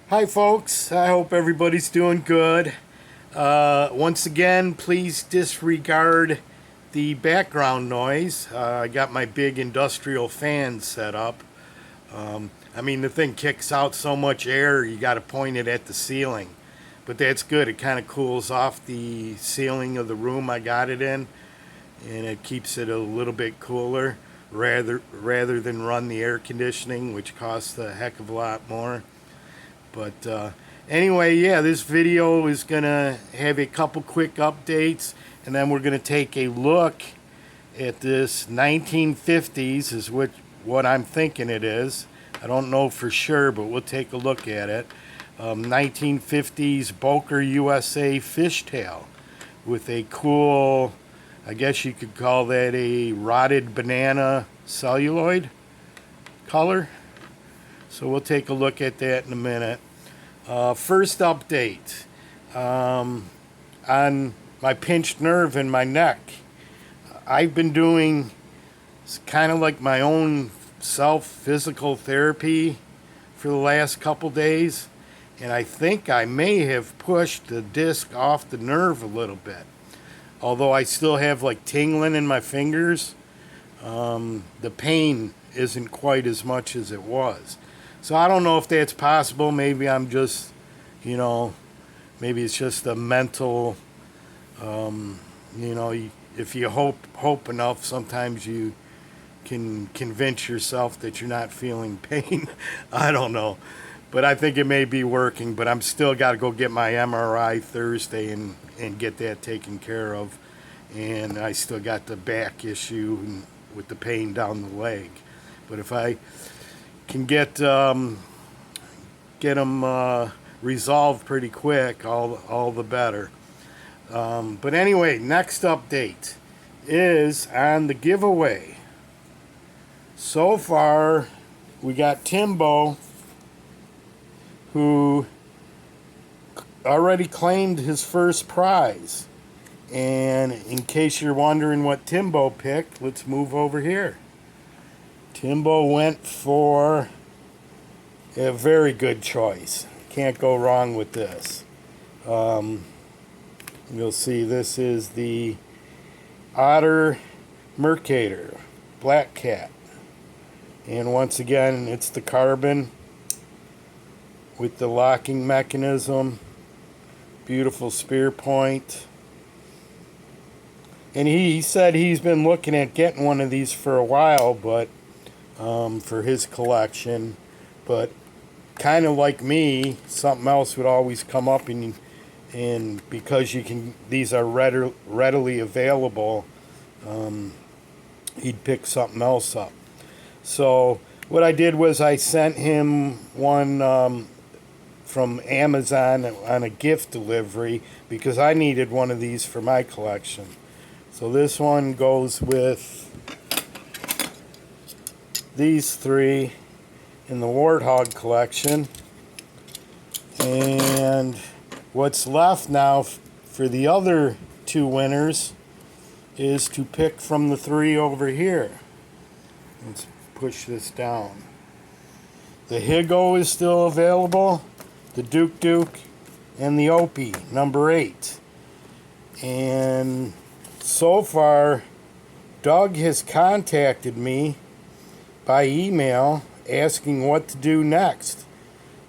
Hi folks, I hope everybody's doing good. Once again, please disregard the background noise. I got my big industrial fan set up. The thing kicks out so much air, you got to point it at the ceiling. But that's good, it kind of cools off the ceiling of the room I got it in, and it keeps it a little bit cooler rather than run the air conditioning, which costs a heck of a lot more. But anyway, yeah, this video is going to have a couple quick updates, and then we're going to take a look at this 1950s, is what I'm thinking it is. I don't know for sure, but we'll take a look at it. 1950s Boker USA Fishtail with a cool, I guess you could call that a rotted banana celluloid color. So we'll take a look at that in a minute. First update on my pinched nerve in my neck. I've been doing kind of like my own self-physical therapy for the last couple days, and I think I may have pushed the disc off the nerve a little bit. Although I still have like tingling in my fingers, the pain isn't quite as much as it was. So I don't know if that's possible. Maybe I'm just, maybe it's just a mental, if you hope enough, sometimes you can convince yourself that you're not feeling pain. I don't know. But I think it may be working, but I'm still got to go get my MRI Thursday and get that taken care of. And I still got the back issue with the pain down the leg. But if I can get them resolved pretty quick, all the better. But anyway, next update is on the giveaway. So far, we got Timbo, who already claimed his first prize. And in case you're wondering what Timbo picked, let's move over here. Timbo went for a very good choice. Can't go wrong with this. You'll see this is the Otter Mercator Black Cat. And once again, it's the carbon with the locking mechanism. Beautiful spear point. And he said he's been looking at getting one of these for a while, but for his collection, but kind of like me, something else would always come up, and because these are readily available, he'd pick something else up. So what I did was I sent him one from Amazon on a gift delivery because I needed one of these for my collection. So this one goes with these three in the Warthog collection, and what's left now for the other two winners is to pick from the three over here. Let's push this down. The Higo is still available, the Duke, and the Opie number 8. And so far, Doug has contacted me by email asking what to do next.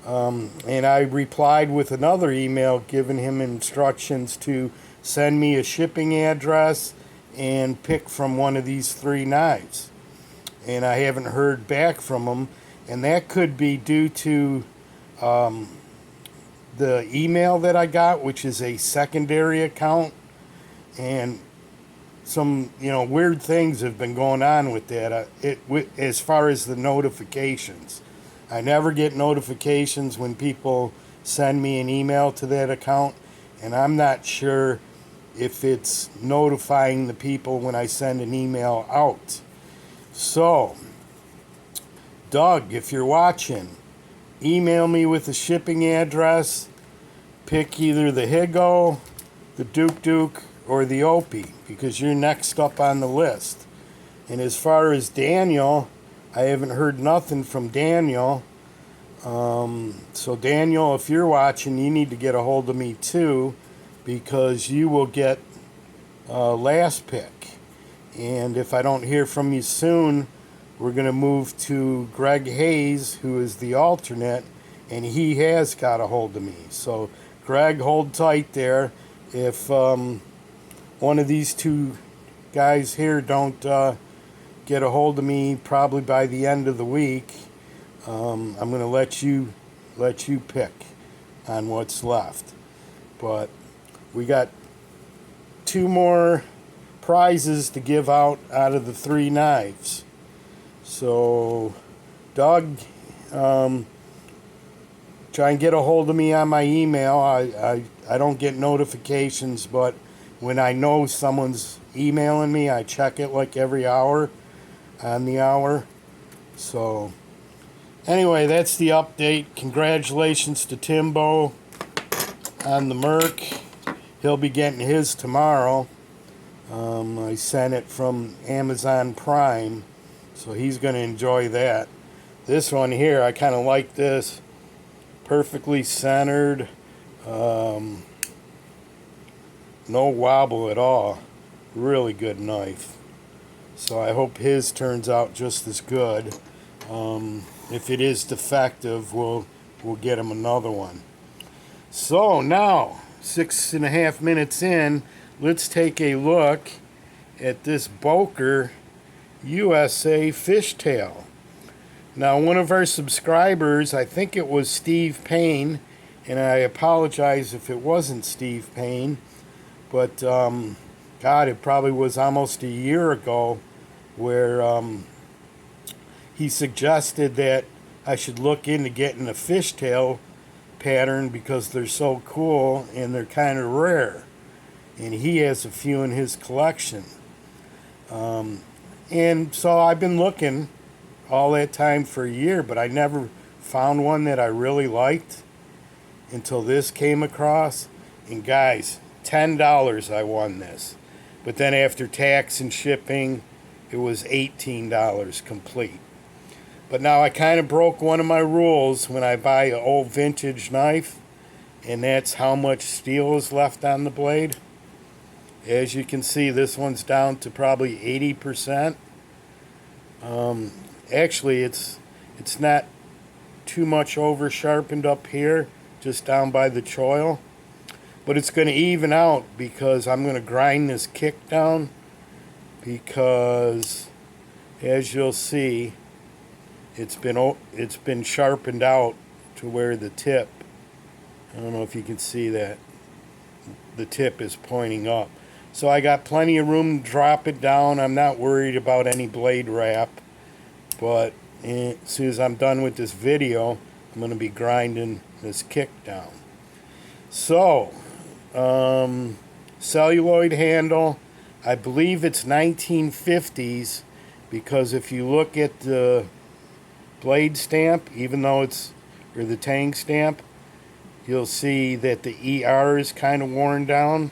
And I replied with another email giving him instructions to send me a shipping address and pick from one of these three knives. And I haven't heard back from him, and that could be due to the email that I got, which is a secondary account, and some weird things have been going on with that. As far as the notifications, I never get notifications when people send me an email to that account, and I'm not sure if it's notifying the people when I send an email out. So, Doug, if you're watching, email me with a shipping address. Pick either the Higo, the Duke, or the Opie, because you're next up on the list. And as far as Daniel, I haven't heard nothing from Daniel. So Daniel, if you're watching, you need to get a hold of me too, because you will get last pick. And if I don't hear from you soon, we're going to move to Greg Hayes, who is the alternate, and he has got a hold of me. So Greg, hold tight there. If one of these two guys here don't get a hold of me probably by the end of the week, I'm going to let you pick on what's left. But we got 2 more prizes to give out of the 3 knives. So, Doug, try and get a hold of me on my email. I don't get notifications, but when I know someone's emailing me, I check it like every hour on the hour. So, anyway, that's the update. Congratulations to Timbo on the Merc. He'll be getting his tomorrow. I sent it from Amazon Prime, so he's going to enjoy that. This one here, I kind of like this. Perfectly centered. No wobble at all. Really good knife. So I hope his turns out just as good. If it is defective, we'll get him another one. So now, 6.5 minutes in, let's take a look at this Boker USA Fishtail. Now, one of our subscribers, I think it was Steve Payne, and I apologize if it wasn't Steve Payne, but God, it probably was almost a year ago, where he suggested that I should look into getting a fishtail pattern because they're so cool and they're kind of rare. And he has a few in his collection. And so I've been looking all that time for a year, but I never found one that I really liked until this came across. And guys, $10 I won this. But then after tax and shipping, it was $18 complete. But now I kind of broke one of my rules when I buy an old vintage knife, and that's how much steel is left on the blade. As you can see, this one's down to probably 80%. Actually, it's not too much over sharpened up here, just down by the choil. But it's going to even out because I'm going to grind this kick down, because as you'll see, it's been sharpened out to where the tip, I don't know if you can see that, the tip is pointing up. So I got plenty of room to drop it down. I'm not worried about any blade wrap. But as soon as I'm done with this video, I'm going to be grinding this kick down. So, celluloid handle. I believe it's 1950s, because if you look at the blade stamp, even though it's, or the tang stamp, you'll see that the ER is kind of worn down,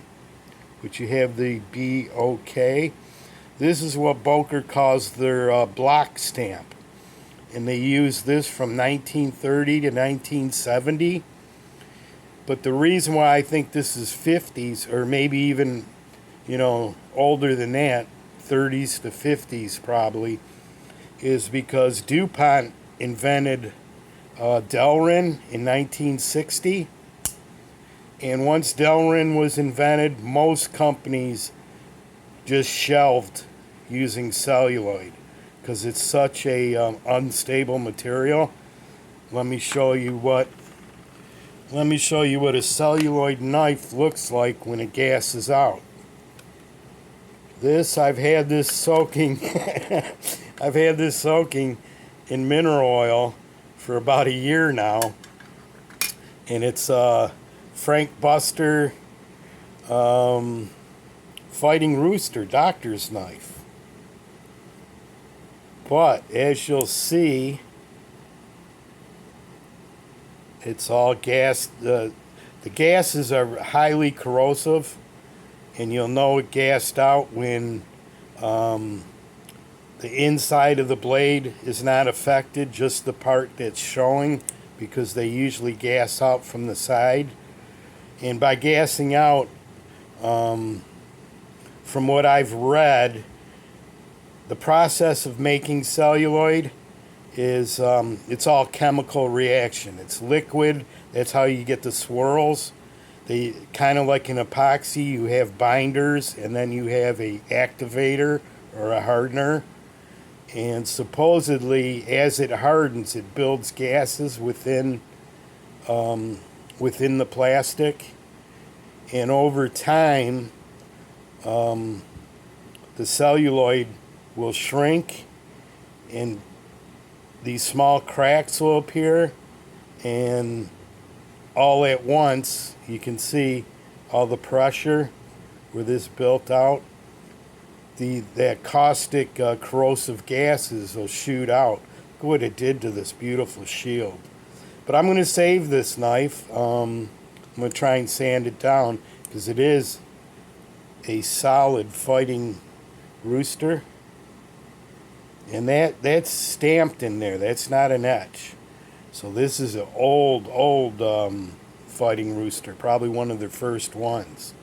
but you have the BOK. This is what Boker calls their block stamp, and they use this from 1930 to 1970. But the reason why I think this is 50s, or maybe even, older than that, 30s to 50s probably, is because DuPont invented Delrin in 1960. And once Delrin was invented, most companies just shelved using celluloid because it's such a unstable material. Let me show you what a celluloid knife looks like when it gases out. I've had this soaking in mineral oil for about a year now, and it's Frank Buster Fighting Rooster doctor's knife. But as you'll see, it's all gas. The gases are highly corrosive, and you'll know it gassed out when the inside of the blade is not affected, just the part that's showing, because they usually gas out from the side. And by gassing out, from what I've read, the process of making celluloid is it's all chemical reaction. It's liquid. That's how you get the swirls. They kind of like an epoxy. You have binders, and then you have a activator or a hardener. And supposedly, as it hardens, it builds gases within the plastic. And over time, the celluloid will shrink, and these small cracks will appear, and all at once you can see all the pressure where this built out. That caustic corrosive gases will shoot out. Look what it did to this beautiful shield. But I'm going to save this knife. I'm going to try and sand it down because it is a solid fighting rooster. And that's stamped in there. That's not an etch. So this is an old fighting rooster. Probably one of their first ones.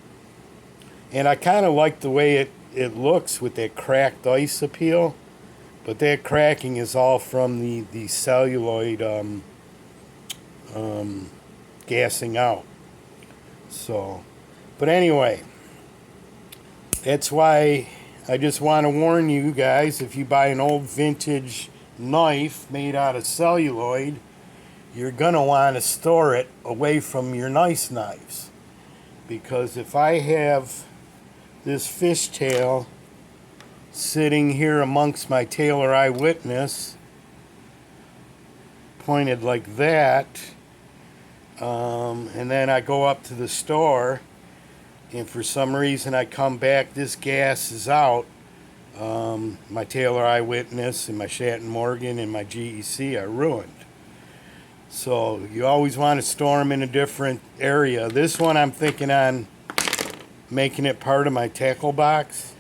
And I kind of like the way it looks with that cracked ice appeal. But that cracking is all from the celluloid gassing out. So, but anyway, that's why I just want to warn you guys, if you buy an old vintage knife made out of celluloid, you're going to want to store it away from your nice knives. Because if I have this Fishtail sitting here amongst my Taylor Eyewitness, pointed like that, and then I go up to the store, and for some reason I come back, this gas is out, my Taylor Eyewitness and my Shatton Morgan and my GEC are ruined. So you always want to store them in a different area. This one I'm thinking on making it part of my tackle box,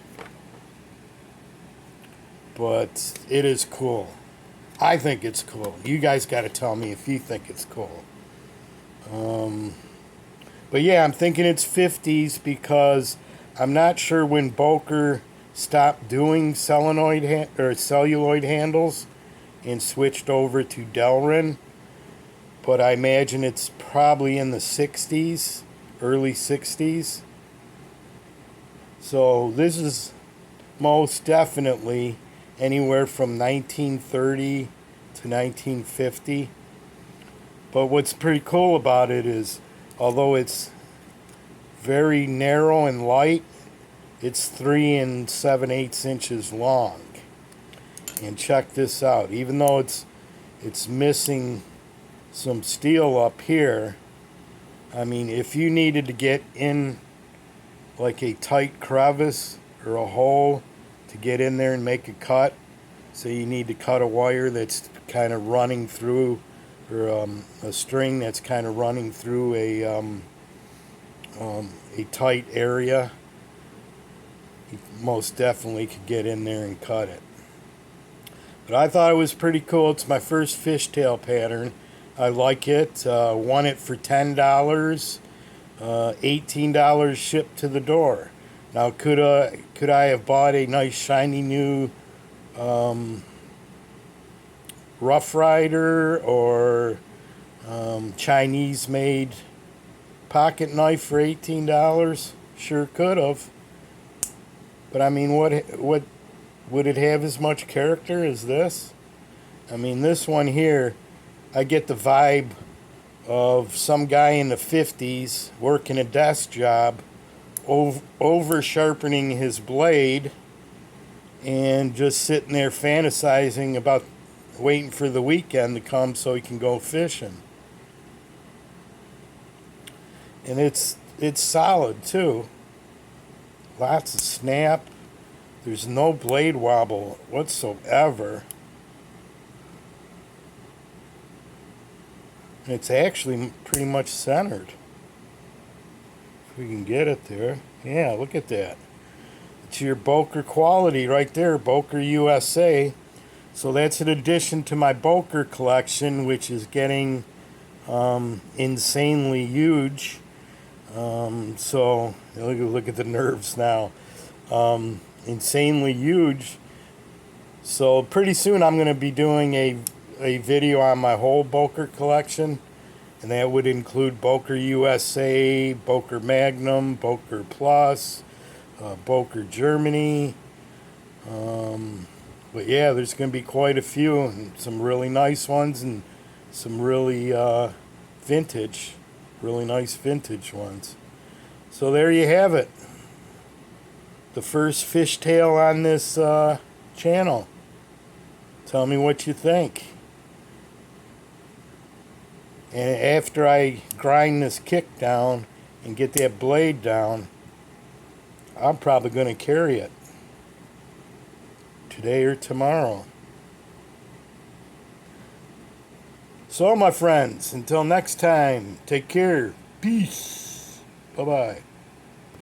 but it is cool. I think it's cool. You guys got to tell me if you think it's cool. But yeah, I'm thinking it's 50's because I'm not sure when Boker stopped doing celluloid handles and switched over to Delrin. But I imagine it's probably in the 60's, early 60's. So this is most definitely anywhere from 1930 to 1950. But what's pretty cool about it is, although it's very narrow and light, it's 3 7/8 inches long. And check this out. Even though it's missing some steel up here, I mean, if you needed to get in like a tight crevice or a hole to get in there and make a cut, so you need to cut a wire that's kind of running through, or a string that's kind of running through a tight area, you most definitely could get in there and cut it. But I thought it was pretty cool. It's my first Fishtail pattern. I like it. Won it for $10, $18 shipped to the door. Now, could I have bought a nice shiny new Rough Rider or Chinese-made pocket knife for $18? Sure could have. But I mean, what would it have as much character as this? I mean, this one here, I get the vibe of some guy in the 50's working a desk job, over sharpening his blade and just sitting there fantasizing about waiting for the weekend to come so he can go fishing. And it's solid too. Lots of snap. There's no blade wobble whatsoever. And it's actually pretty much centered. If we can get it there. Yeah, look at that. It's your Boker quality right there, Boker USA. So that's an addition to my Boker collection, which is getting insanely huge. So look at the nerves now. Insanely huge. So pretty soon I'm going to be doing a video on my whole Boker collection, and that would include Boker USA, Boker Magnum, Boker Plus, Boker Germany. But yeah, there's going to be quite a few, and some really nice ones, and some really vintage, really nice vintage ones. So there you have it. The first fishtail on this channel. Tell me what you think. And after I grind this kick down and get that blade down, I'm probably going to carry it today or tomorrow. So my friends, until next time, take care. Peace. Bye-bye.